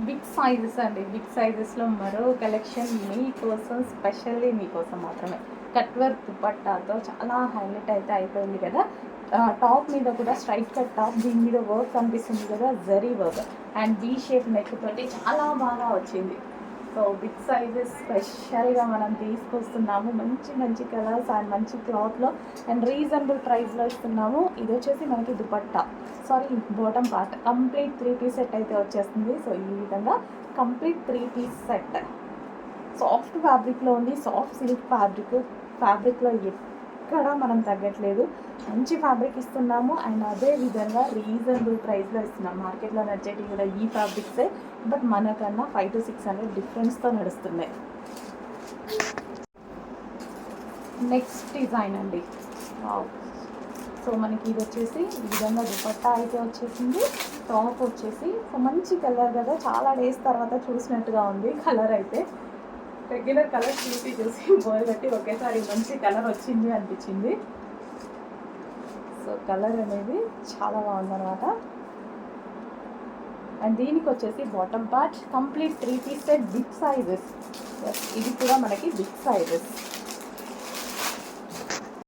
Big sizes అండి. Big సైజెస్లో మరో collection మీకోసం, స్పెషల్లీ మీకోసం మాత్రమే. కట్ వర్క్ దుపట్టాతో చాలా హైలైట్ అయితే అయిపోయింది కదా. టాప్ మీద కూడా స్ట్రైట్ కట్ టాప్, దీని మీద వర్క్ కనిపిస్తుంది కదా, zari work and V shape neck తోటి చాలా బాగా వచ్చింది. సో బిగ్ సైజెస్ స్పెషల్గా మనం తీసుకొస్తున్నాము. మంచి మంచి కలర్స్ అండ్ మంచి క్లాత్లో అండ్ రీజనబుల్ ప్రైస్లో ఇస్తున్నాము. ఇది వచ్చేసి మనకి dupatta, sari bottom part, complete 3 piece set అయితే వచ్చేస్తుంది. సో ఈ విధంగా కంప్లీట్ 3 పీస్ సెట్ సాఫ్ట్ ఫ్యాబ్రిక్లో ఉంది. సాఫ్ట్ సిల్క్ ఫ్యాబ్రిక్లో ఎక్కడ మనం తగ్గట్లేదు. మంచి ఫ్యాబ్రిక్ ఇస్తున్నాము అండ్ అదే విధంగా రీజనబుల్ ప్రైస్లో ఇస్తున్నాం. మార్కెట్లో నచ్చేటివి కూడా ఈ ఫ్యాబ్రిక్సే, బట్ మనకన్నా 500 to 600 డిఫరెన్స్తో నడుస్తున్నాయి. నెక్స్ట్ డిజైన్ అండి. సో మనకి ఇది వచ్చేసి ఈ విధంగా దుపట్టా అయితే వచ్చేసింది. టాప్ వచ్చేసి సో మంచి కలర్ కదా, చాలా డేస్ తర్వాత చూసినట్టుగా ఉంది కలర్ అయితే. రెగ్యులర్ కలర్ చూసి బోర్ కట్టి ఒకేసారి మంచి కలర్ వచ్చింది అనిపించింది. సో కలర్ అనేది చాలా బాగుందన్నమాట. అండ్ దీనికి వచ్చేసి bottom part complete 3 piece set, big sizes. ఇది కూడా మనకి బిగ్ సైజెస్.